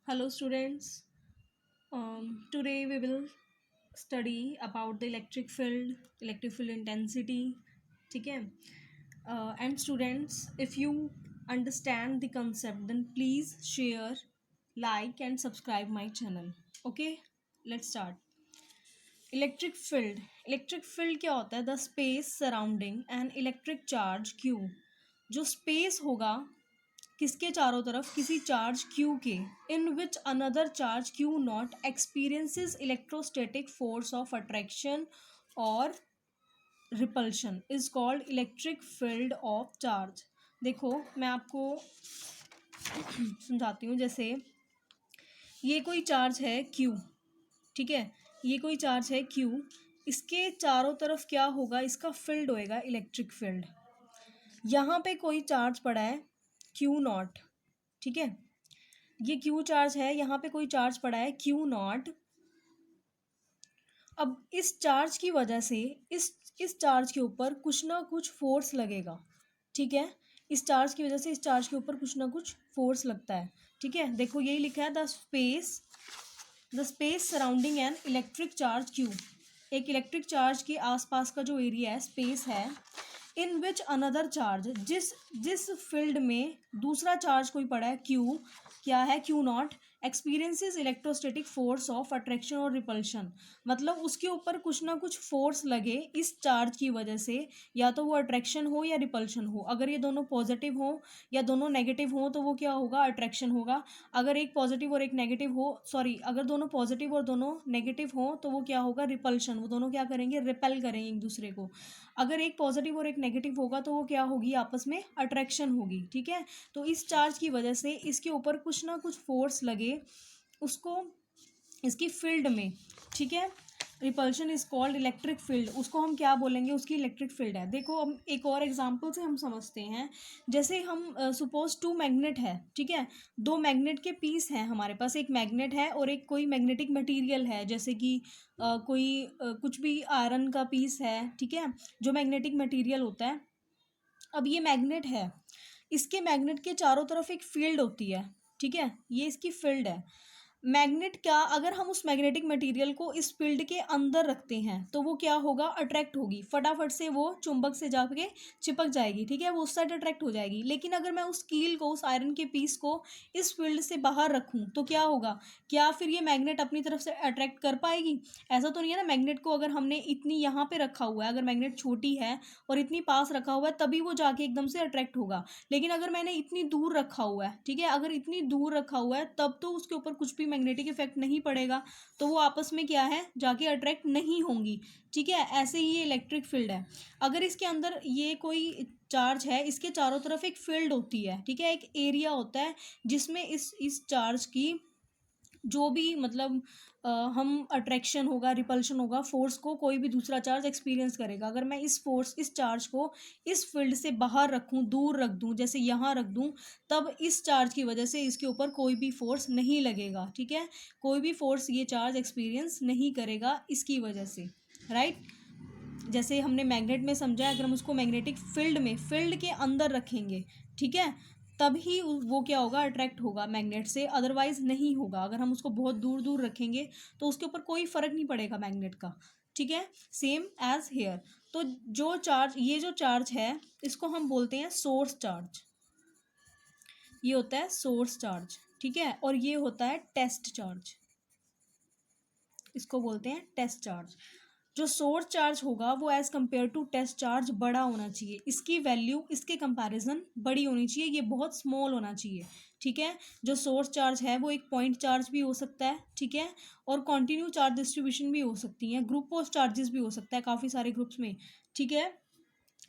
Hello, students. Today we will study about the electric field intensity. ठीक है? And students, if you understand the concept, then please share, like, and subscribe my channel. Okay? Let's start. Electric field क्या होता है? The space surrounding an electric charge Q. जो space होगा किसके चारों तरफ, किसी चार्ज Q के, in which another charge Q naught experiences electrostatic force of attraction और repulsion is called electric field of charge. देखो मैं आपको समझाती हूँ. जैसे ये कोई चार्ज है Q, ठीक है, ये कोई चार्ज है Q. इसके चारों तरफ क्या होगा? इसका फील्ड होएगा इलेक्ट्रिक फील्ड. यहाँ पे कोई चार्ज पड़ा है Q नॉट, ठीक है, ये क्यू चार्ज है, यहाँ पे कोई चार्ज पड़ा है क्यू नॉट. अब इस चार्ज की वजह से इस चार्ज के ऊपर कुछ ना कुछ फोर्स लगेगा. ठीक है, इस चार्ज की वजह से इस चार्ज के ऊपर कुछ ना कुछ फोर्स लगता है. ठीक है, देखो यही लिखा है, the space surrounding an electric charge Q. एक इलेक्ट्रिक चार्ज के आसपास का जो एरिया है, स्पेस है, इन विच अनदर चार्ज, जिस जिस फील्ड में दूसरा चार्ज कोई पड़ा है क्यू, क्या है Q not, experiences electrostatic force of attraction और रिपल्शन. मतलब उसके ऊपर कुछ ना कुछ फोर्स लगे इस चार्ज की वजह से, या तो वो अट्रैक्शन हो या रिपल्शन हो. अगर ये दोनों पॉजिटिव हो या दोनों नेगेटिव हो तो वो क्या होगा? अट्रैक्शन होगा. अगर एक पॉजिटिव और एक नेगेटिव हो, सॉरी, अगर दोनों पॉजिटिव और दोनों नेगेटिव हो तो वो क्या होगा? रिपल्शन. वो दोनों क्या करेंगे? रिपेल करेंगे एक दूसरे को. अगर एक पॉजिटिव और एक नेगेटिव होगा तो वो क्या होगी? आपस में अट्रैक्शन होगी. ठीक है, तो इस चार्ज की वजह से इसके ऊपर कुछ ना कुछ फोर्स लगे उसको, इसकी फील्ड में. ठीक है, repulsion is called electric field. उसको हम क्या बोलेंगे? उसकी इलेक्ट्रिक फील्ड है. देखो हम एक और एग्जांपल से हम समझते हैं. जैसे हम सपोज टू मैग्नेट है, ठीक है, दो मैग्नेट के पीस हैं हमारे पास. एक मैग्नेट है और एक कोई मैग्नेटिक मटेरियल है, जैसे कि कुछ भी आयरन का पीस है. ठीक है, जो मैग्नेटिक मटेरियल होता है. अब ये मैग्नेट है, इसके मैग्नेट के चारों तरफ एक फील्ड होती है. ठीक है, ये इसकी फील्ड है. मैग्नेट क्या, अगर हम उस मैग्नेटिक मटेरियल को इस फील्ड के अंदर रखते हैं तो वो क्या होगा? अट्रैक्ट होगी. फटाफट से वो चुंबक से जाके चिपक जाएगी. ठीक है, वो उस साइड अट्रैक्ट हो जाएगी. लेकिन अगर मैं उस कील को, उस आयरन के पीस को इस फील्ड से बाहर रखूं तो क्या होगा? क्या फिर ये मैग्नेट अपनी तरफ से अट्रैक्ट कर पाएगी? ऐसा तो नहीं है ना. मैग्नेट को अगर हमने इतनी यहाँ पे रखा हुआ है, अगर मैग्नेट छोटी है और इतनी पास रखा हुआ है, तभी वो जाके एकदम से अट्रैक्ट होगा. लेकिन अगर मैंने इतनी दूर रखा हुआ है, ठीक है, अगर इतनी दूर रखा हुआ है, तब तो उसके ऊपर कुछ भी मैग्नेटिक इफेक्ट नहीं पड़ेगा, तो वो आपस में क्या है? जाके अट्रैक्ट नहीं होंगी. ठीक है, ऐसे ही ये इलेक्ट्रिक फील्ड है. अगर इसके अंदर ये कोई चार्ज है, इसके चारों तरफ एक फील्ड होती है. ठीक है, एक एरिया होता है जिसमें इस चार्ज की जो भी मतलब हम अट्रैक्शन होगा, रिपल्शन होगा, फोर्स को कोई भी दूसरा चार्ज एक्सपीरियंस करेगा. अगर मैं इस चार्ज को इस फील्ड से बाहर रखूं, दूर रख दूं, जैसे यहाँ रख दूं, तब इस चार्ज की वजह से इसके ऊपर कोई भी फोर्स नहीं लगेगा. ठीक है, कोई भी फोर्स ये चार्ज एक्सपीरियंस नहीं करेगा इसकी वजह से. राइट, जैसे हमने मैग्नेट में समझा है, अगर हम उसको मैग्नेटिक फील्ड के अंदर रखेंगे, ठीक है, तभी वो क्या होगा? अट्रैक्ट होगा मैग्नेट से, अदरवाइज नहीं होगा. अगर हम उसको बहुत दूर दूर रखेंगे तो उसके ऊपर कोई फर्क नहीं पड़ेगा मैग्नेट का. ठीक है, सेम एज हेयर. तो ये जो चार्ज है, इसको हम बोलते हैं सोर्स चार्ज. ये होता है सोर्स चार्ज. ठीक है, और ये होता है टेस्ट चार्ज. इसको बोलते हैं टेस्ट चार्ज. जो सोर्स चार्ज होगा वो as compare to test charge बड़ा होना चाहिए. इसकी वैल्यू इसके कंपैरिजन बड़ी होनी चाहिए, ये बहुत स्मॉल होना चाहिए. ठीक है, जो सोर्स चार्ज है वो एक पॉइंट चार्ज भी हो सकता है. ठीक है, और कॉन्टिन्यू चार्ज डिस्ट्रीब्यूशन भी हो सकती है, ग्रुप ऑफ चार्जेस भी हो सकता है काफ़ी सारे ग्रुप्स में. ठीक है,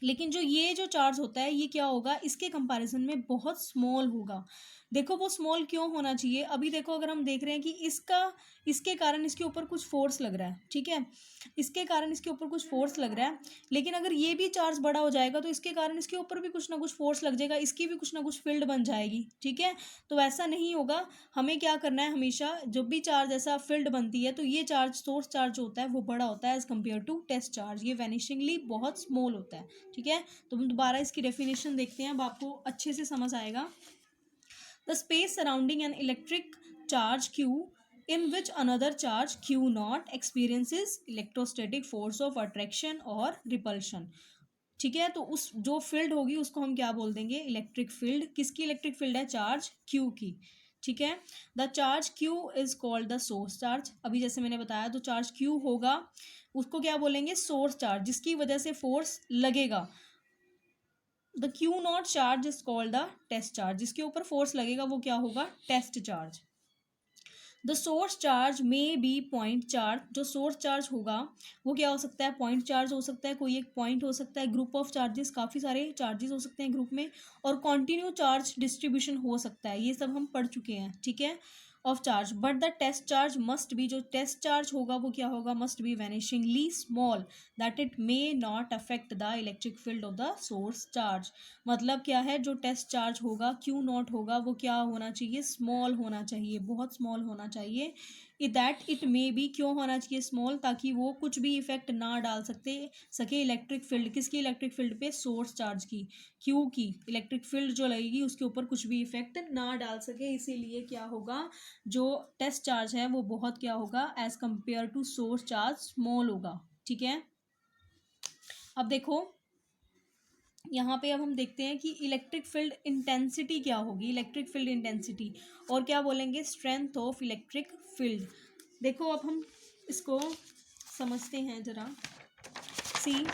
लेकिन जो चार्ज होता है ये क्या होगा? इसके कंपैरिजन में बहुत स्मॉल होगा. देखो वो स्मॉल क्यों होना चाहिए? अभी देखो, अगर हम देख रहे हैं कि इसके कारण इसके ऊपर कुछ फोर्स लग रहा है. ठीक है, इसके कारण इसके ऊपर कुछ फोर्स लग रहा है. लेकिन अगर ये भी चार्ज बड़ा हो जाएगा तो इसके कारण इसके ऊपर भी कुछ ना कुछ फोर्स लग जाएगा, इसकी भी कुछ ना कुछ फील्ड बन जाएगी. ठीक है, तो ऐसा नहीं होगा. हमें क्या करना है? हमेशा जब भी चार्ज ऐसा फील्ड बनती है तो ये चार्ज, सोर्स चार्ज होता है, वो बड़ा होता है as compare to test charge. ये वैनिशिंगली बहुत स्मॉल होता है. ठीक है, तो हम दोबारा इसकी डेफिनेशन देखते हैं, अब आपको अच्छे से समझ आएगा. The space surrounding an electric charge q in which another charge q naught experiences electrostatic force of attraction or repulsion. ठीक है, तो उस जो फील्ड होगी उसको हम क्या बोल देंगे, इलेक्ट्रिक फील्ड. किसकी इलेक्ट्रिक फील्ड है, चार्ज q की. ठीक है, the charge q is called the source charge. अभी जैसे मैंने बताया, तो चार्ज q होगा, उसको क्या बोलेंगे, सोर्स चार्ज, जिसकी वजह से फोर्स लगेगा. The Q naught charge is called the test charge, जिसके ऊपर फोर्स लगेगा वो क्या होगा, test charge. The source charge में बी पॉइंट चार्ज, जो सोर्स चार्ज होगा वो क्या हो सकता है, पॉइंट चार्ज हो सकता है, कोई एक पॉइंट हो सकता है, ग्रुप ऑफ चार्जेस, काफ़ी सारे चार्जेस हो सकते हैं ग्रुप में, और कॉन्टिन्यू चार्ज डिस्ट्रीब्यूशन हो सकता है. ये सब हम पढ़ चुके हैं. ठीक है, of charge. But the test charge must be, जो टेस्ट चार्ज होगा वो क्या होगा, must be vanishingly small that it may not affect the electric field of the source charge. मतलब क्या है, जो टेस्ट चार्ज होगा क्यू नॉट होगा वो क्या होना चाहिए, स्मॉल होना चाहिए, बहुत स्मॉल होना चाहिए. दैट इट मे बी, क्यों होना चाहिए स्मॉल, ताकि वो कुछ भी इफेक्ट ना डाल सके इलेक्ट्रिक फील्ड, किसकी इलेक्ट्रिक फील्ड पे, सोर्स चार्ज की. क्यू की इलेक्ट्रिक फील्ड जो लगेगी उसके ऊपर कुछ भी इफेक्ट ना डाल सके. इसीलिए क्या होगा, जो टेस्ट चार्ज है वो बहुत क्या होगा, as compare to source charge small होगा. ठीक है, अब देखो यहाँ पे, अब हम देखते हैं कि इलेक्ट्रिक फील्ड इंटेंसिटी क्या होगी. इलेक्ट्रिक फील्ड इंटेंसिटी, और क्या बोलेंगे, स्ट्रेंथ ऑफ इलेक्ट्रिक फील्ड. देखो अब हम इसको समझते हैं जरा. सी,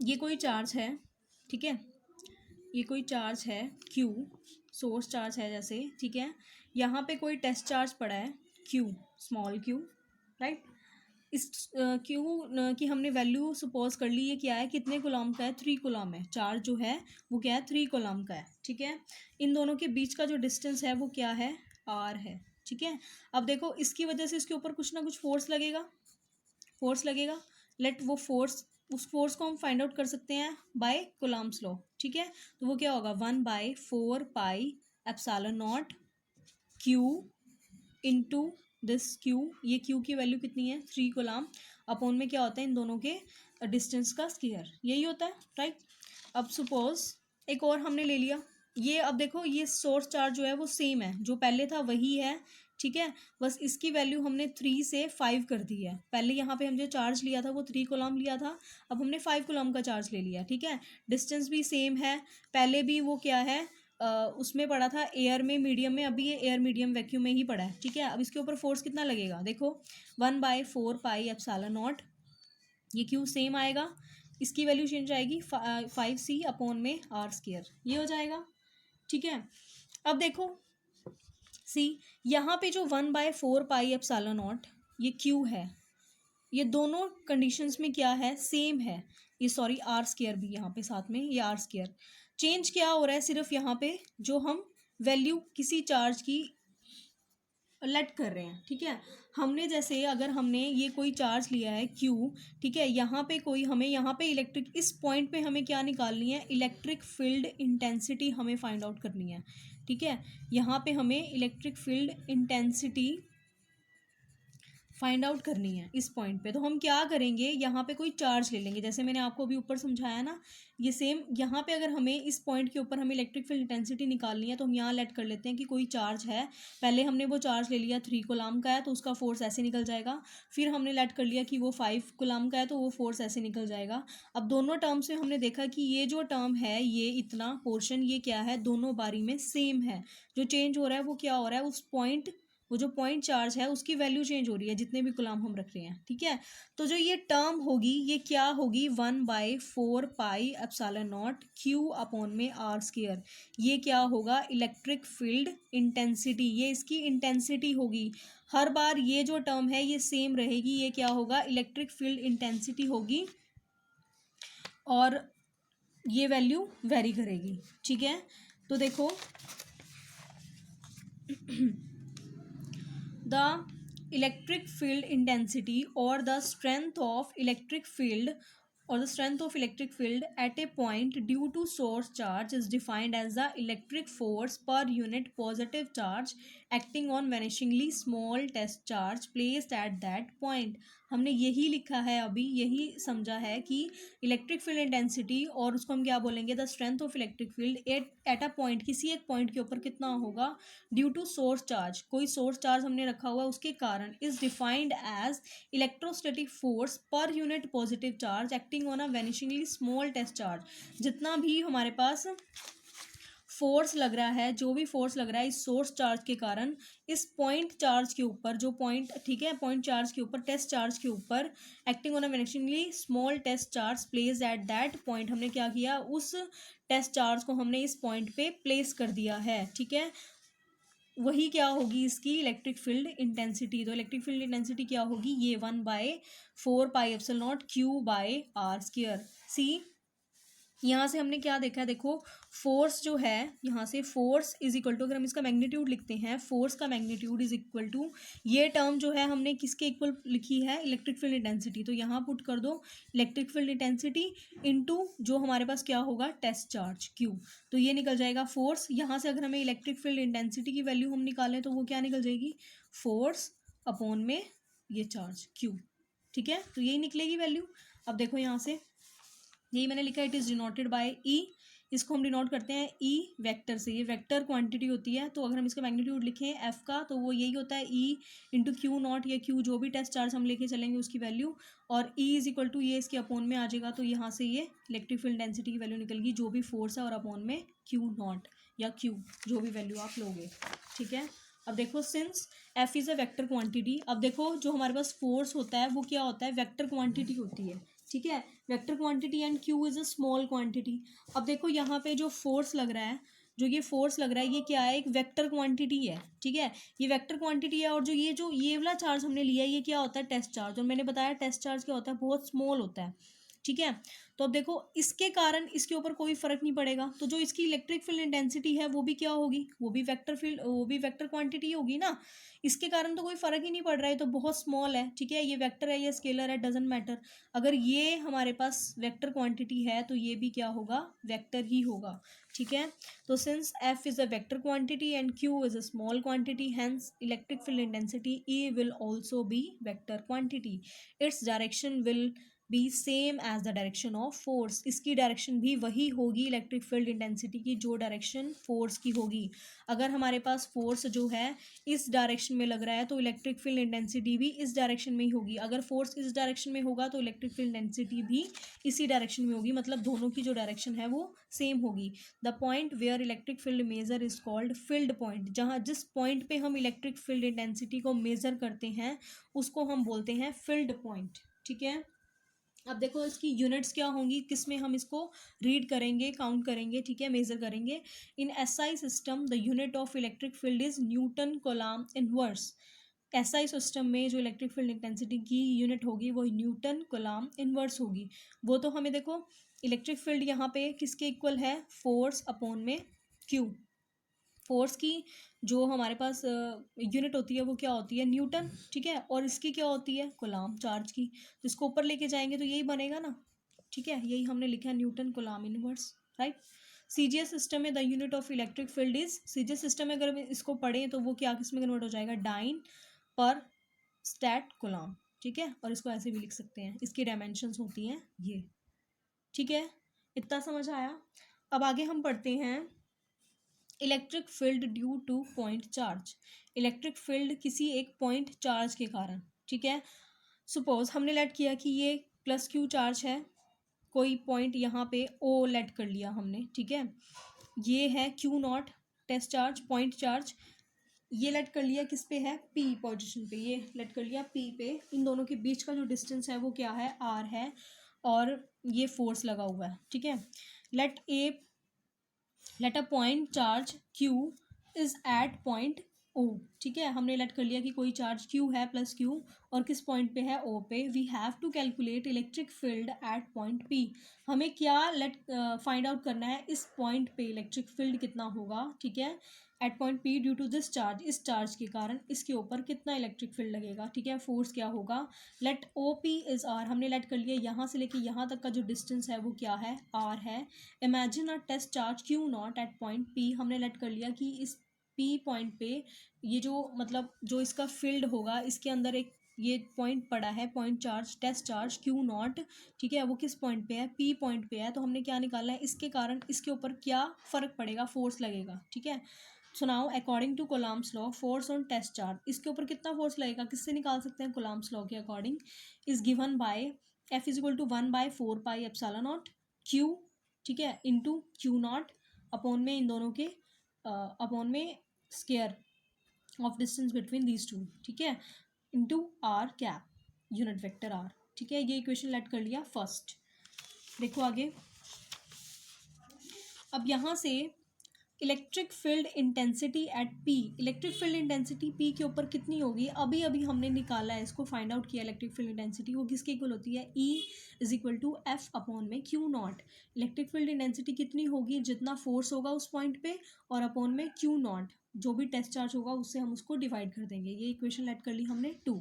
ये कोई चार्ज है, ठीक है, ये कोई चार्ज है Q, सोर्स चार्ज है जैसे. ठीक है, यहाँ पे कोई टेस्ट चार्ज पड़ा है Q, स्मॉल q, राइट. इस Q की हमने वैल्यू सपोज कर ली, ये क्या है, कितने कूलम का है, 3 कूलम है. चार्ज जो है वो क्या है, 3 कूलम का है. ठीक है, इन दोनों के बीच का जो डिस्टेंस है वो क्या है, r है. ठीक है, अब देखो इसकी वजह से इसके ऊपर कुछ ना कुछ फोर्स लगेगा, फोर्स लगेगा. लेट वो फोर्स, उस फोर्स को हम फाइंड आउट कर सकते हैं बाय कूलम्स लॉ. ठीक है, तो वो क्या होगा, 1/4πε0 क्यू इंटू दिस क्यू. ये क्यू की वैल्यू कितनी है, 3 कूलम, अपॉन में क्या होता है, इन दोनों के डिस्टेंस का स्क्वायर, यही होता है, राइट. अब सपोज एक और हमने ले लिया, ये अब देखो ये सोर्स चार्ज जो है वो सेम है, जो पहले था वही है. ठीक है, बस इसकी वैल्यू हमने 3 से 5 कर दी है. पहले यहाँ पे हम जो चार्ज लिया था वो 3 कूलम लिया था, अब हमने 5 कूलम का चार्ज ले लिया. ठीक है, डिस्टेंस भी सेम है, पहले भी वो क्या है, उसमें पड़ा था एयर में, मीडियम में, अभी ये एयर मीडियम वैक्यूम में ही पड़ा है. ठीक है, अब इसके ऊपर फोर्स कितना लगेगा, देखो 1/4πε0, ये क्यू सेम आएगा, इसकी वैल्यू चेंज आएगी 5c अपॉन में r², ये हो जाएगा. ठीक है, अब देखो सी, यहाँ पे जो 1/4πε0 ये क्यू है, ये दोनों कंडीशंस में क्या है, सेम है. ये सॉरी r² भी यहाँ पे साथ में, ये r². चेंज क्या हो रहा है, सिर्फ यहाँ पे जो हम वैल्यू किसी चार्ज की लेट कर रहे हैं. ठीक है, हमने जैसे अगर हमने ये कोई चार्ज लिया है Q, ठीक है, यहाँ पे कोई हमें यहाँ पे इलेक्ट्रिक, इस पॉइंट पे हमें क्या निकालनी है, इलेक्ट्रिक फील्ड इंटेंसिटी हमें फाइंड आउट करनी है. ठीक है, यहाँ पे हमें electric field intensity find out करनी है इस पॉइंट पे. तो हम क्या करेंगे, यहाँ पे कोई चार्ज ले लेंगे, जैसे मैंने आपको अभी ऊपर समझाया ना, ये सेम यहाँ पे अगर हमें इस पॉइंट के ऊपर हमें इलेक्ट्रिक फील्ड इंटेंसिटी निकालनी है, तो हम यहाँ लेट कर लेते हैं कि कोई चार्ज है. पहले हमने वो चार्ज ले लिया 3 कूलम का है, तो उसका फोर्स ऐसे निकल जाएगा. फिर हमने लेट कर लिया कि वो 5 कूलम का है, तो वो फोर्स ऐसे निकल जाएगा. अब दोनों टर्म्स में हमने देखा कि ये जो टर्म है, ये इतना पोर्शन, ये क्या है, दोनों बारी में सेम है. जो चेंज हो रहा है वो क्या हो रहा है, उस पॉइंट, वो जो पॉइंट चार्ज है उसकी वैल्यू चेंज हो रही है, जितने भी कूलम हम रख रहे हैं. ठीक है, तो जो ये टर्म होगी ये क्या होगी, 1/4πε0 क्यू अपॉन में r². ये क्या होगा, इलेक्ट्रिक फील्ड इंटेंसिटी, ये इसकी इंटेंसिटी होगी. हर बार ये जो टर्म है ये सेम रहेगी, ये क्या होगा, इलेक्ट्रिक फील्ड इंटेंसिटी होगी, और ये वैल्यू वेरी करेगी. ठीक है, तो देखो the electric field intensity or the strength of electric field or the strength of electric field at a point due to source charge is defined as the electric force per unit positive charge acting on vanishingly small test charge placed at that point. हमने यही लिखा है, अभी यही समझा है कि electric field intensity और उसको हम क्या बोलेंगे, the strength of electric field at a point, किसी एक पॉइंट के ऊपर कितना होगा, ड्यू टू सोर्स चार्ज, कोई सोर्स चार्ज हमने रखा हुआ है उसके कारण, is defined as electrostatic force per unit positive charge acting on a vanishingly small test charge. जितना भी हमारे पास फोर्स लग रहा है, जो भी फोर्स लग रहा है इस सोर्स चार्ज के कारण, इस पॉइंट चार्ज के ऊपर, जो पॉइंट, ठीक है, पॉइंट चार्ज के ऊपर, टेस्ट चार्ज के ऊपर, acting on a vanishingly small test charge place at that point, हमने क्या किया, उस टेस्ट चार्ज को हमने इस पॉइंट पे प्लेस कर दिया है, ठीक है। वही क्या होगी इसकी इलेक्ट्रिक फील्ड इंटेंसिटी। तो इलेक्ट्रिक फील्ड इंटेंसिटी क्या होगी, ये 1/4πε0 Q/r²। सी, यहाँ से हमने क्या देखा है, देखो फोर्स जो है, यहाँ से फोर्स इज इक्वल टू, अगर हम इसका मैग्नीट्यूड लिखते हैं, फोर्स का मैग्नीट्यूड इज इक्वल टू, ये टर्म जो है हमने किसके इक्वल लिखी है, इलेक्ट्रिक फील्ड इंटेंसिटी। तो यहाँ पुट कर दो इलेक्ट्रिक फील्ड इंटेंसिटी इनटू जो हमारे पास क्या होगा, टेस्ट चार्ज Q। तो ये निकल जाएगा फोर्स। यहाँ से अगर हमें इलेक्ट्रिक फील्ड इंटेंसिटी की वैल्यू हम निकालें तो वो क्या निकल जाएगी, फोर्स अपॉन में ये चार्ज Q, ठीक है। तो यही निकलेगी वैल्यू। अब देखो यहाँ से यही मैंने लिखा, इट इज़ डिनोटेड बाय ई, इसको हम डिनोट करते हैं ई वेक्टर से। ये वेक्टर क्वांटिटी होती है, तो अगर हम इसका मैग्नीट्यूड लिखें एफ का, तो वो यही होता है ई इंटू क्यू नॉट, या क्यू जो भी टेस्ट चार्ज हम लेके चलेंगे उसकी वैल्यू, और ई इज इक्वल टू ये इसके अपोन में आ जाएगा। तो यहाँ से ये इलेक्ट्रिक फील्ड डेंसिटी की वैल्यू निकल गई, जो भी फोर्स है, और अपोन में क्यू नॉट या क्यू, जो भी वैल्यू आप लोगे, ठीक है। अब देखो since F is a vector quantity, अब देखो जो हमारे पास फोर्स होता है वो क्या होता है, वेक्टर क्वांटिटी होती है, ठीक है। Vector quantity and Q is a small quantity. अब देखो यहाँ पे जो फोर्स लग रहा है, जो ये फोर्स लग रहा है, ये क्या है, एक वेक्टर क्वांटिटी है, ठीक है, ये वेक्टर क्वांटिटी है। और जो ये वाला चार्ज हमने लिया है, ये क्या होता है, टेस्ट चार्ज। और मैंने बताया टेस्ट चार्ज क्या होता है, बहुत स्मॉल होता है, ठीक है। तो अब देखो इसके कारण इसके ऊपर कोई फर्क नहीं पड़ेगा, तो जो इसकी इलेक्ट्रिक फील्ड इंटेंसिटी है वो भी क्या होगी, वो भी वेक्टर फील्ड, वो भी वेक्टर क्वांटिटी होगी ना। इसके कारण तो कोई फर्क ही नहीं पड़ रहा है, तो बहुत स्मॉल है, ठीक है। ये वेक्टर है, ये स्केलर है, डजेंट मैटर। अगर ये हमारे पास वेक्टर क्वांटिटी है तो ये भी क्या होगा, वेक्टर ही होगा, ठीक है। तो since F is a vector quantity and Q is a small quantity, hence electric field intensity E will also be vector quantity. Its direction will be same as the direction of force, इसकी direction भी वही होगी electric field intensity की, जो direction force की होगी। अगर हमारे पास फोर्स जो है इस डायरेक्शन में लग रहा है तो इलेक्ट्रिक फील्ड इंटेंसिटी भी इस डायरेक्शन में ही होगी। अगर फोर्स इस डायरेक्शन में होगा तो इलेक्ट्रिक फील्ड इंटेंसिटी भी इसी डायरेक्शन में होगी, मतलब दोनों की जो डायरेक्शन है वो सेम होगी। The point where electric field measure is called field point, जहाँ जिस पॉइंट पे हम इलेक्ट्रिक फील्ड इंटेंसिटी को मेजर करते हैं उसको हम बोलते हैं फील्ड पॉइंट, ठीक है। अब देखो इसकी यूनिट्स क्या होंगी, किस में हम इसको रीड करेंगे, काउंट करेंगे, ठीक है, मेजर करेंगे। In SI system the unit of electric field is newton coulomb inverse. SI system में जो इलेक्ट्रिक फील्ड इंटेंसिटी की यूनिट होगी वो न्यूटन कोलॉम इनवर्स होगी। वो तो हमें देखो इलेक्ट्रिक फील्ड यहाँ पे किसके इक्वल है, फोर्स अपॉन में क्यू। फोर्स की जो हमारे पास यूनिट होती है वो क्या होती है, न्यूटन, ठीक है। और इसकी क्या होती है, कोलॉम चार्ज की। तो इसको ऊपर लेके जाएंगे तो यही बनेगा ना, ठीक है। यही हमने लिखा है newton coulomb inverse, right. CGS system में the unit of electric field is, CGS system में अगर इसको पढ़ें तो वो क्या किस में कन्वर्ट हो जाएगा, डाइन पर स्टैट कोलॉम, ठीक है। और इसको ऐसे भी लिख सकते हैं, इसकी डायमेंशंस होती हैं ये, ठीक है। इतना समझ आया। अब आगे हम पढ़ते हैं electric field due to point charge. Electric field किसी एक पॉइंट चार्ज के कारण, ठीक है। सपोज हमने लेट किया कि ये प्लस क्यू चार्ज है, कोई पॉइंट यहाँ पे ओ लेट कर लिया हमने, ठीक है। ये है Q naught test charge, point charge, ये लेट कर लिया किस पे है, पी पोजीशन पे, ये लेट कर लिया पी पे। इन दोनों के बीच का जो डिस्टेंस है वो क्या है, आर है, और ये फोर्स लगा हुआ है, ठीक है। Let a point charge Q is at point O, ठीक है। हमने लेट कर लिया कि कोई चार्ज Q है प्लस Q, और किस पॉइंट पे है, O पे। We have to calculate electric field at point P। हमें क्या लेट फाइंड आउट करना है, इस पॉइंट पे इलेक्ट्रिक फील्ड कितना होगा, ठीक है। At point P due to this charge, इस चार्ज के कारण इसके ऊपर कितना इलेक्ट्रिक फील्ड लगेगा, ठीक है। फोर्स क्या होगा, let O P is R, हमने लेट कर लिया यहाँ से लेके यहाँ तक का जो डिस्टेंस है वो क्या है, आर है। Imagine a test charge Q naught at point P, हमने लेट कर लिया कि इस पी पॉइंट पे ये जो मतलब जो इसका फील्ड होगा इसके अंदर एक ये पॉइंट पड़ा है, point charge test charge Q naught, ठीक है। वो किस पॉइंट पे है, पी पॉइंट पे है। तो हमने क्या निकाला है, इसके कारण इसके ऊपर क्या फ़र्क पड़ेगा, फोर्स लगेगा, ठीक है। So now according to Coulomb's law force on test charge, इसके ऊपर कितना फोर्स लगेगा, किससे निकाल सकते हैं, कोलम्स लॉ के according, is given by F is equal to 1/4 pi epsilon naught Q, ठीक है, इंटू क्यू नॉट अपॉन में इन दोनों के अपॉन में square of distance between these two, ठीक है, into R cap unit vector R, ठीक है। ये इक्वेशन लेट कर लिया फर्स्ट। देखो आगे, अब यहाँ से electric field intensity at P, electric field intensity P के ऊपर कितनी होगी, अभी अभी हमने निकाला है इसको, फाइंड आउट किया इलेक्ट्रिक फील्ड इंटेंसिटी, वो किसके इक्वल होती है, E is equal to F upon में Q naught. Electric field intensity कितनी होगी, जितना फोर्स होगा उस पॉइंट पे और अपॉन में क्यू नॉट, जो भी टेस्ट चार्ज होगा उससे हम उसको डिवाइड कर देंगे। ये इक्वेशन लेट कर ली हमने 2।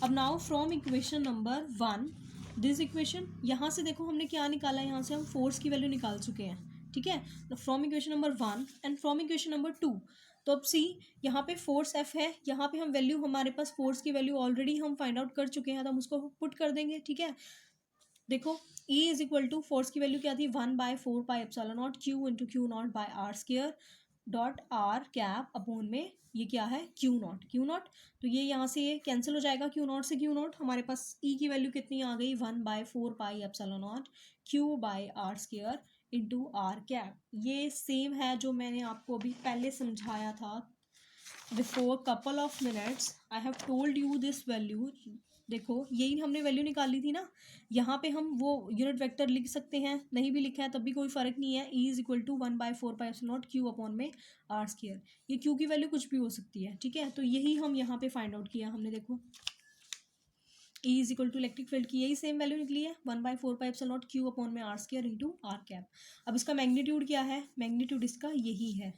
अब now from equation number 1 this equation, यहाँ से देखो हमने क्या निकाला है, यहाँ से हम फोर्स की वैल्यू निकाल चुके हैं, ठीक है। From equation number 1 and from equation number 2, तो अब सी यहाँ पे फोर्स एफ है, यहाँ पे हम वैल्यू हमारे पास फोर्स की वैल्यू ऑलरेडी हम फाइंड आउट कर चुके हैं, तो हम उसको पुट कर देंगे, ठीक है। देखो E is equal to force की वैल्यू क्या थी, 1/4 pi epsilon naught Q into Q naught by R square dot R cap upon में ये क्या है, क्यू नॉट, क्यू नॉट। तो ये यहाँ से ये कैंसिल हो जाएगा, क्यू नॉट से क्यू नॉट, हमारे पास E की वैल्यू कितनी आ गई, 1/4 pi epsilon naught Q by R square into R cap. ये सेम है जो मैंने आपको अभी पहले समझाया था, before couple of minutes I have told you this value. देखो यही हमने वैल्यू निकाली थी ना, यहाँ पे हम वो यूनिट वेक्टर लिख सकते हैं, नहीं भी लिखा है तब भी कोई फर्क नहीं है। E is equal to 1/4 pi epsilon naught Q upon में आर स्क्वायर, ये क्यू की वैल्यू कुछ भी हो सकती है, ठीक है। तो यही हम यहाँ पे फाइंड आउट किया हमने, देखो E is equal to electric field की यही सेम वैल्यू निकली है, 1/4 pi epsilon naught Q upon में R square into R cap. अब इसका मैग्नीट्यूड क्या है, मैग्नीट्यूड इसका यही है,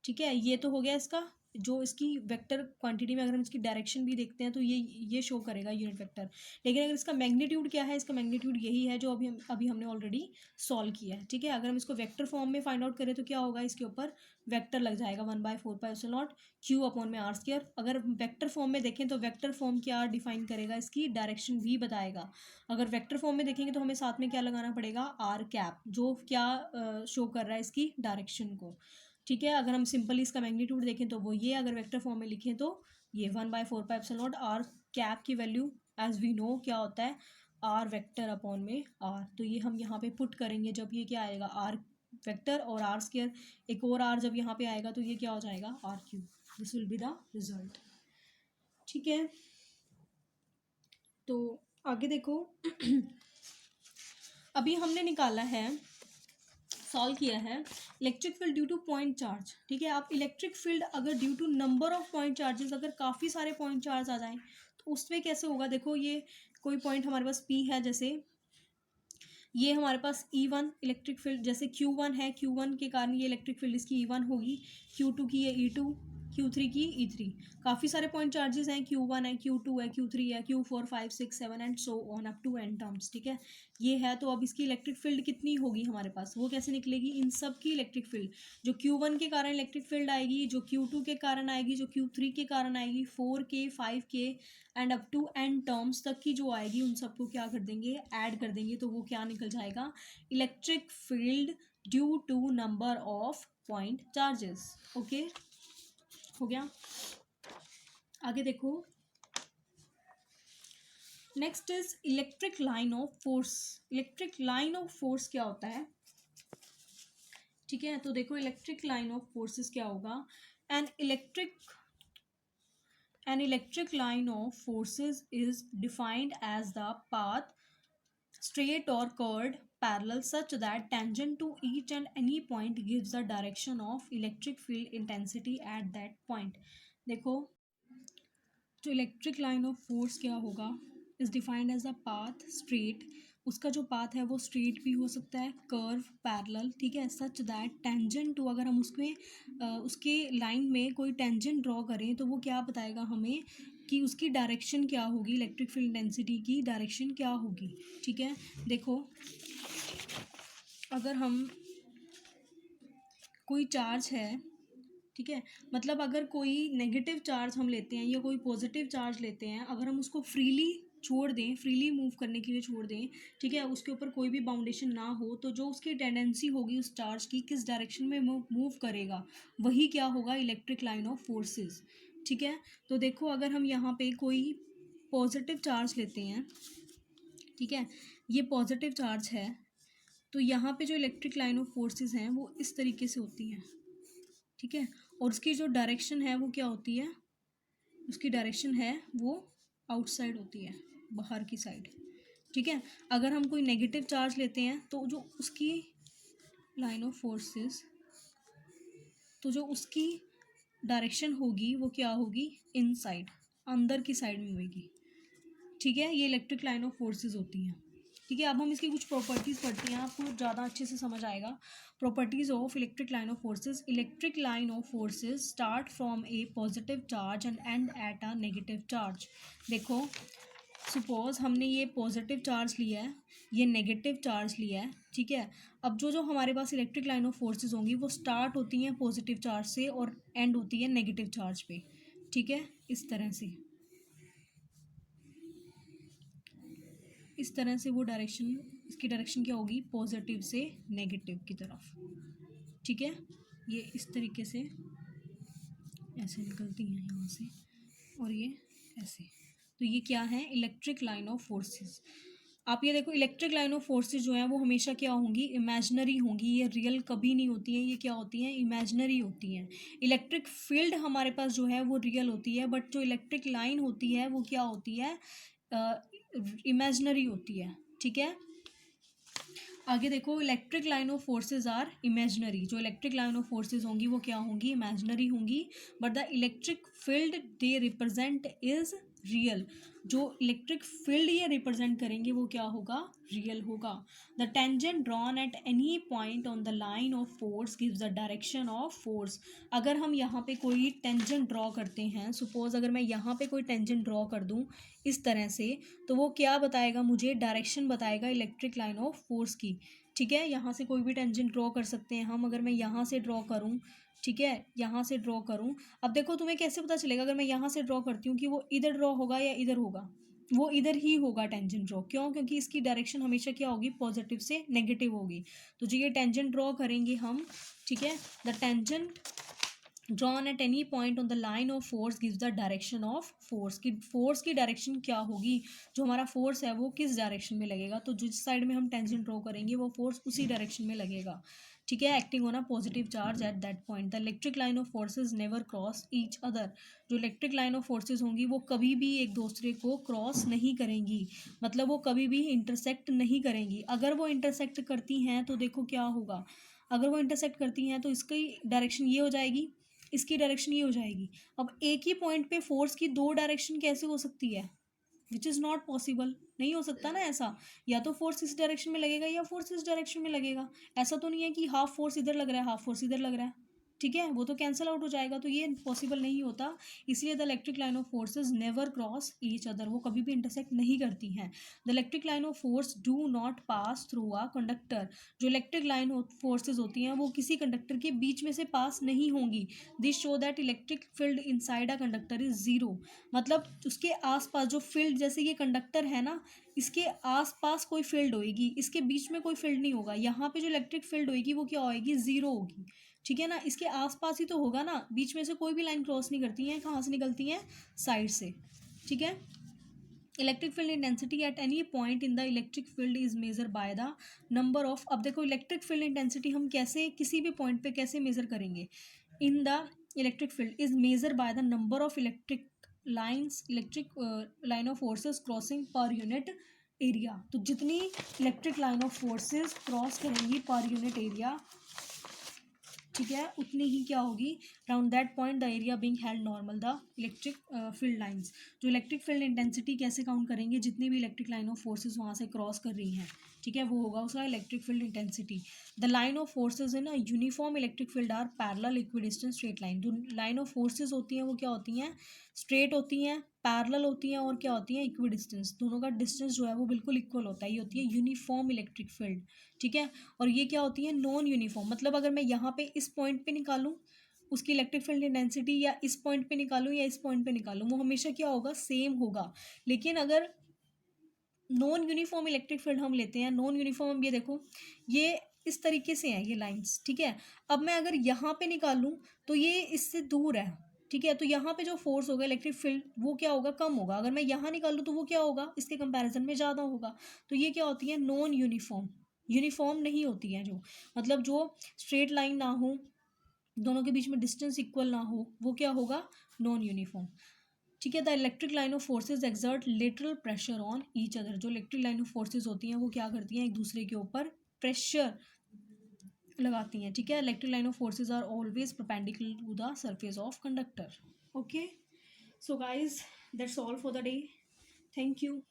ठीक है। ये तो हो गया इसका जो इसकी वेक्टर क्वांटिटी में अगर हम इसकी डायरेक्शन भी देखते हैं तो ये शो करेगा यूनिट वेक्टर, लेकिन अगर इसका मैग्नीट्यूड क्या है, इसका मैग्नीट्यूड यही है जो अभी हमने ऑलरेडी सॉल्व किया है, ठीक है। अगर हम इसको वेक्टर फॉर्म में फाइंड आउट करें तो क्या होगा, इसके ऊपर वेक्टर लग जाएगा 1/4 pi epsilon naught Q upon में आर स्क्वायर। अगर वेक्टर फॉर्म में देखें तो वेक्टर फॉर्म क्या डिफाइन करेगा, इसकी डायरेक्शन भी बताएगा। अगर वेक्टर फॉर्म में देखेंगे तो हमें साथ में क्या लगाना पड़ेगा, आर कैप, जो क्या शो कर रहा है इसकी डायरेक्शन को, ठीक है। अगर हम सिंपली इसका मैग्नीट्यूड देखें तो वो ये, अगर वेक्टर फॉर्म में लिखें तो ये 1/4 pi epsilon naught R cap की वैल्यू एज वी नो क्या होता है, आर वेक्टर अपॉन में आर। तो ये हम यहाँ पे पुट करेंगे, जब ये क्या आएगा आर वेक्टर और आर स्क्वायर, एक और आर जब यहाँ पे आएगा तो ये क्या हो जाएगा, R cube. This will be the result, ठीक है। तो आगे देखो अभी हमने निकाला है, सॉल्व किया है electric field due to point charge, ठीक है। आप इलेक्ट्रिक फील्ड अगर due to number of point charges, अगर काफ़ी सारे पॉइंट चार्ज आ जाएं तो उसमें कैसे होगा, देखो ये कोई पॉइंट हमारे पास P है, जैसे ये हमारे पास E1 इलेक्ट्रिक फील्ड, जैसे Q1 है, Q1 के कारण ये इलेक्ट्रिक फील्ड इसकी E1 होगी, Q2 की ये E2, Q3 की E3। काफ़ी सारे पॉइंट चार्जेस हैं, Q1 है, Q2 है, Q3 है, Q4 5 6 7 and so on up to n terms, ठीक है। ये है, तो अब इसकी इलेक्ट्रिक फील्ड कितनी होगी हमारे पास, वो कैसे निकलेगी, इन सब की इलेक्ट्रिक फील्ड, जो Q1 के कारण इलेक्ट्रिक फील्ड आएगी, जो Q2 के कारण आएगी, जो Q3 के कारण आएगी, 4K 5K and up to n terms तक की जो आएगी, उन सबको क्या कर देंगे, ऐड कर देंगे, तो वो क्या निकल जाएगा, electric field due to number of point charges. Okay, हो गया। आगे देखो, next is electric line of force. Electric line of force क्या होता है, ठीक है। तो देखो इलेक्ट्रिक लाइन ऑफ फोर्सेस क्या होगा, an electric line of forces is defined as the path straight or curved parallel such that tangent to each and any point gives the direction of electric field intensity at that point। देखो तो electric line of force क्या होगा, is defined as the path straight उसका जो path है वो straight भी हो सकता है, कर्व, पैरेलल, ठीक है, सच दैट टेंजेंट टू, अगर हम उसमें उसके लाइन में कोई टेंजेंट ड्रॉ करें तो वो क्या बताएगा हमें कि उसकी डायरेक्शन क्या होगी, इलेक्ट्रिक फील्ड इंटेंसिटी की डायरेक्शन क्या होगी। ठीक है, देखो अगर हम कोई चार्ज है, ठीक है, मतलब अगर कोई नेगेटिव चार्ज हम लेते हैं या कोई पॉजिटिव चार्ज लेते हैं, अगर हम उसको फ्रीली छोड़ दें, फ्रीली मूव करने के लिए छोड़ दें, ठीक है, उसके ऊपर कोई भी बाउंडेशन ना हो, तो जो उसकी टेंडेंसी होगी उस चार्ज की किस डायरेक्शन में मूव करेगा, वही क्या होगा, इलेक्ट्रिक लाइन ऑफ फोर्सेस। ठीक है, तो देखो अगर हम यहाँ पे कोई पॉजिटिव चार्ज लेते हैं, ठीक है, ये पॉजिटिव चार्ज है, तो यहाँ पे जो इलेक्ट्रिक लाइन ऑफ फोर्सेस हैं वो इस तरीके से होती हैं। ठीक है, और उसकी जो डायरेक्शन है वो क्या होती है, उसकी डायरेक्शन है वो आउटसाइड होती है, बाहर की साइड। ठीक है, अगर हम कोई नेगेटिव चार्ज लेते हैं तो जो उसकी लाइन ऑफ फोर्सेस, तो जो उसकी डायरेक्शन होगी वो क्या होगी, इनसाइड, अंदर की साइड में होगी। ठीक है, ये इलेक्ट्रिक लाइन ऑफ फोर्सेस होती हैं। ठीक है, अब हम इसकी कुछ प्रॉपर्टीज़ पढ़ते हैं, आपको ज़्यादा अच्छे से समझ आएगा। Properties of electric line of forces. Electric line of forces start from A positive charge and and at a negative charge. देखो सपोज हमने ये पॉजिटिव चार्ज लिया है, ये नेगेटिव चार्ज लिया है, ठीक है, अब जो जो हमारे पास इलेक्ट्रिक लाइन ऑफ फोर्सेस होंगी वो स्टार्ट होती हैं पॉजिटिव चार्ज से और एंड होती है नेगेटिव चार्ज पे। ठीक है, इस तरह से, इस तरह से वो डायरेक्शन, इसकी डायरेक्शन क्या होगी, पॉजिटिव से नेगेटिव की तरफ। ठीक है, ये इस तरीके से ऐसे निकलती हैं यहाँ से, और ये ऐसे, तो ये क्या है, इलेक्ट्रिक लाइन ऑफ फोर्सेस। आप ये देखो इलेक्ट्रिक लाइन ऑफ फोर्सेस जो है वो हमेशा क्या होंगी, इमेजिनरी होंगी, ये रियल कभी नहीं होती हैं, ये क्या होती हैं, इमेजिनरी होती हैं। इलेक्ट्रिक फील्ड हमारे पास जो है वो रियल होती है, बट जो इलेक्ट्रिक लाइन होती है वो क्या होती है, इमेजिनरी होती है। ठीक है, आगे देखो electric line of forces are imaginary, जो इलेक्ट्रिक लाइन ऑफ फोर्सेज होंगी वो क्या होंगी, इमेजिनरी होंगी, but the electric field they represent is real, जो इलेक्ट्रिक फील्ड ये रिप्रेजेंट करेंगे वो क्या होगा, रियल होगा। The tangent drawn at any point on the line of force gives the direction of force. अगर हम यहाँ पे कोई टेंजेंट ड्रॉ करते हैं, सपोज अगर मैं यहाँ पे कोई टेंजेंट ड्रॉ कर दूँ इस तरह से, तो वो क्या बताएगा मुझे, डायरेक्शन बताएगा इलेक्ट्रिक लाइन ऑफ फोर्स की। ठीक है, यहाँ से कोई भी टेंजेंट ड्रॉ कर सकते हैं हम, अगर मैं यहाँ से ड्रॉ करूँ, ठीक है, यहाँ से ड्रॉ करूँ, अब देखो तुम्हें कैसे पता चलेगा अगर मैं यहाँ से ड्रॉ करती हूँ कि वो इधर ड्रॉ होगा या इधर होगा, वो इधर ही होगा टेंजेंट ड्रॉ, क्यों, क्योंकि इसकी डायरेक्शन हमेशा क्या होगी, पॉजिटिव से नेगेटिव होगी। तो जो ये टेंजेंट ड्रॉ करेंगे हम, ठीक है, the tangent drawn at any point on the line of force gives the direction of force, की फोर्स की डायरेक्शन क्या होगी, जो हमारा फोर्स है वो किस डायरेक्शन में लगेगा, तो जिस साइड में हम टेंजेंट ड्रॉ करेंगे वो फोर्स उसी डायरेक्शन में लगेगा। ठीक है, acting on a positive charge at that point. The electric line of forces never cross each other, जो इलेक्ट्रिक लाइन ऑफ फोर्सेज होंगी वो कभी भी एक दूसरे को क्रॉस नहीं करेंगी, मतलब वो कभी भी इंटरसेक्ट नहीं करेंगी। अगर वो इंटरसेक्ट करती हैं तो देखो क्या होगा, अगर वो इंटरसेक्ट करती हैं तो इसकी डायरेक्शन ये हो जाएगी, इसकी डायरेक्शन ये हो जाएगी। अब एक ही पॉइंट पे फोर्स की दो डायरेक्शन कैसे हो सकती है, विच इज़ नॉट पॉसिबल, नहीं हो सकता ना ऐसा, या तो फोर्स इस डायरेक्शन में लगेगा या फोर्स इस डायरेक्शन में लगेगा। ऐसा तो नहीं है कि हाफ फोर्स इधर लग रहा है हाफ फोर्स इधर लग रहा है, ठीक है, वो तो कैंसिल आउट हो जाएगा, तो ये पॉसिबल नहीं होता। इसलिए the electric line of forces never cross each other, वो कभी भी इंटरसेक्ट नहीं करती हैं। The electric line of force do not pass through a conductor, जो इलेक्ट्रिक लाइन ऑफ फोर्सेज होती हैं वो किसी कंडक्टर के बीच में से पास नहीं होंगी। This show that electric field inside a conductor is zero, मतलब उसके आसपास जो फील्ड, जैसे ये कंडक्टर है ना, इसके आसपास कोई फील्ड होएगी, इसके बीच में कोई फील्ड नहीं होगा, यहाँ पे जो इलेक्ट्रिक फील्ड होएगी वो क्या होएगी, जीरो होगी। ठीक है ना, इसके आसपास ही तो होगा ना, बीच में से कोई भी लाइन क्रॉस नहीं करती है, कहाँ से निकलती है, साइड से। ठीक है, electric field intensity at any point in the electric field is measure by the number of, अब देखो इलेक्ट्रिक फील्ड इंटेंसिटी हम कैसे किसी भी पॉइंट पे कैसे मेजर करेंगे, in the electric field is measure by the number of electric lines, electric line of forces crossing per unit area. तो जितनी electric line of forces cross करेंगी पर यूनिट एरिया, ठीक है, उतनी ही क्या होगी, around that point the area being held normal the electric field lines. जो electric field intensity कैसे काउंट करेंगे, जितनी भी इलेक्ट्रिक लाइन ऑफ फोर्सेज वहाँ से क्रॉस कर रही हैं, ठीक है, वो होगा उसका electric field intensity. The line of forces in a uniform electric field are parallel equidistant straight line. जो लाइन ऑफ फोर्सेज होती हैं वो क्या होती हैं, स्ट्रेट होती हैं, पैरेलल होती हैं, और क्या होती हैं, इक्विडिस्टेंस। दोनों का डिस्टेंस जो है वो बिल्कुल इक्वल होता है, ये होती है यूनिफॉर्म इलेक्ट्रिक फील्ड। ठीक है, और ये क्या होती है, नॉन यूनिफॉर्म। मतलब अगर मैं यहाँ पे इस पॉइंट पे निकालूं उसकी इलेक्ट्रिक फील्ड इंटेंसिटी, या इस पॉइंट पे निकालूं या इस पॉइंट पे निकालूं, वो हमेशा क्या होगा, सेम होगा। लेकिन अगर नॉन यूनिफॉर्म इलेक्ट्रिक फील्ड हम लेते हैं, नॉन यूनिफॉर्म, ये देखो ये इस तरीके से है ये लाइंस, ठीक है। अब मैं अगर यहाँ पे निकालूं तो ये इससे दूर है, ठीक है, तो यहाँ पे जो फोर्स होगा इलेक्ट्रिक फील्ड वो क्या होगा, कम होगा। अगर मैं यहाँ निकालूं तो वो क्या होगा, इसके कंपैरिजन में ज़्यादा होगा। तो ये क्या होती है, नॉन यूनिफॉर्म। यूनिफॉर्म नहीं होती है जो, मतलब जो स्ट्रेट लाइन ना हो, दोनों के बीच में डिस्टेंस इक्वल ना हो, वो क्या होगा, नॉन यूनिफॉर्म। ठीक है, the electric line of forces exert lateral pressure on each other. जो इलेक्ट्रिक लाइन ऑफ फोर्सेज होती हैं वो क्या करती हैं, एक दूसरे के ऊपर प्रेशर लगाती हैं। ठीक है, electric line of forces are always perpendicular to the surface of conductor. Okay, so guys that's all for the day, thank you.